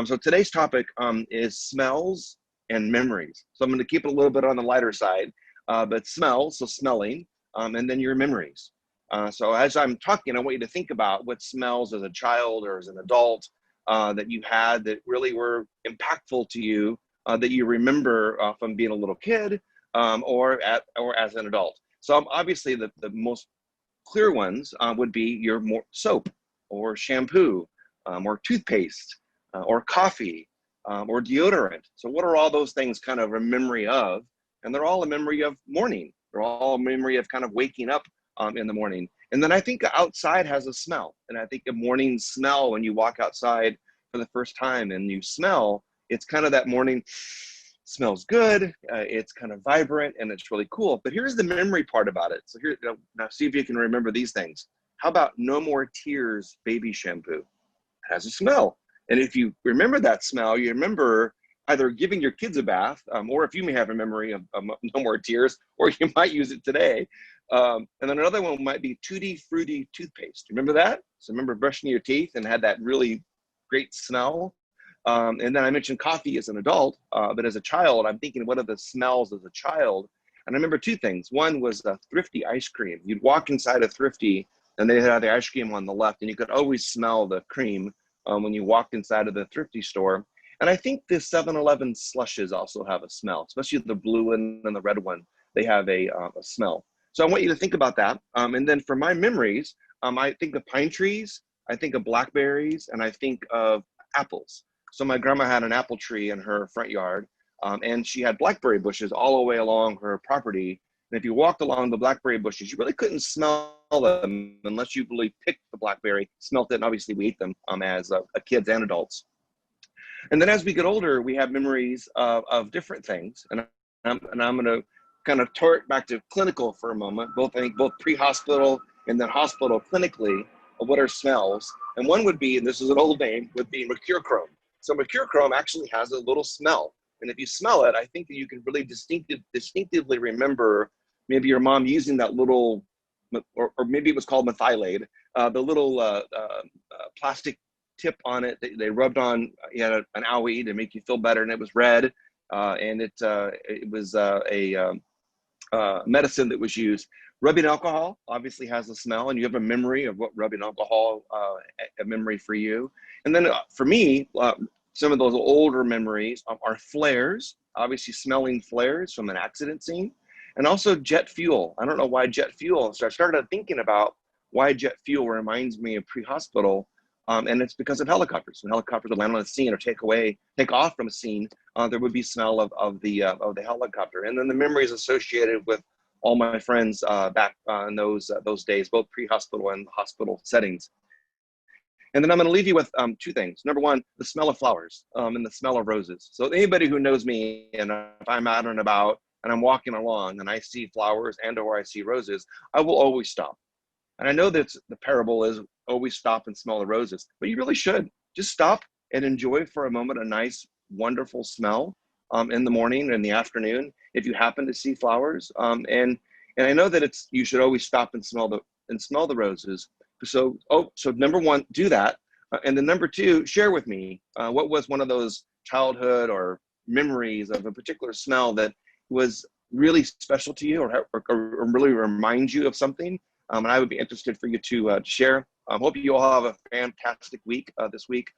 So today's topic is smells and memories. So I'm going to keep it a little bit on the lighter side, but smells, so smelling, and then your memories. So as I'm talking, I want you to think about what smells as a child or as an adult that you had that really were impactful to you, that you remember from being a little kid or as an adult. So obviously the most clear ones would be your more soap or shampoo or toothpaste or coffee or deodorant. So what are all those things kind of a memory of? And they're all a memory of morning. They're all a memory of kind of waking up in the morning. And then I think outside has a smell. And I think a morning smell when you walk outside for the first time and you smell, it's kind of that morning smells good. It's kind of vibrant and it's really cool. But here's the memory part about it. So here, now see if you can remember these things. How about No More Tears baby shampoo? It has a smell. And if you remember that smell, you remember either giving your kids a bath, or if you may have a memory of No More Tears, or you might use it today. And then another one might be Tutti Frutti toothpaste. Remember that? So remember brushing your teeth and had that really great smell. And then I mentioned coffee as an adult, but as a child, I'm thinking, what are the smells as a child? And I remember two things. One was the Thrifty ice cream. You'd walk inside a Thrifty, and they had the ice cream on the left, and you could always smell the cream when you walked inside of the Thrifty store. And I think the 7-Eleven slushes also have a smell, especially the blue one and the red one. They have a smell. So I want you to think about that. And then for my memories, I think of pine trees, I think of blackberries, and I think of apples. So my grandma had an apple tree in her front yard, and she had blackberry bushes all the way along her property. And if you walked along the blackberry bushes, you really couldn't smell them unless you really picked the blackberry, smelt it, and obviously we ate them as kids and adults. And then as we get older, we have memories of different things. And I'm going to kind of turn back to clinical for a moment, I think both pre-hospital and then hospital clinically of what are smells. And one would be, and this is an old name, would be mercurochrome. So mercurochrome actually has a little smell. And if you smell it, I think that you can really distinctively remember maybe your mom using that little, or maybe it was called methylate, the little plastic tip on it that they rubbed on. You had an owie to make you feel better, and it was red. And it was a medicine that was used. Rubbing alcohol obviously has a smell, and you have a memory of what rubbing alcohol, a memory for you. And then for me, some of those older memories are flares, obviously smelling flares from an accident scene, and also jet fuel. I don't know why jet fuel. So I started thinking about why jet fuel reminds me of pre-hospital, and it's because of helicopters. When helicopters would land on a scene or take off from a scene, there would be smell of the helicopter. And then the memories associated with all my friends back in those days, both pre-hospital and hospital settings. And then I'm going to leave you with two things. Number one, the smell of flowers and the smell of roses. So anybody who knows me, and if I'm out and about and I'm walking along and I see flowers or I see roses, I will always stop. And I know that the parable is always stop and smell the roses, but you really should just stop and enjoy for a moment a nice, wonderful smell in the morning or in the afternoon if you happen to see flowers. And I know that you should always stop and smell the roses. So number one, do that. And then number two, share with me what was one of those childhood or memories of a particular smell that was really special to you or really reminds you of something. And I would be interested for you to share. Hope you all have a fantastic week this week.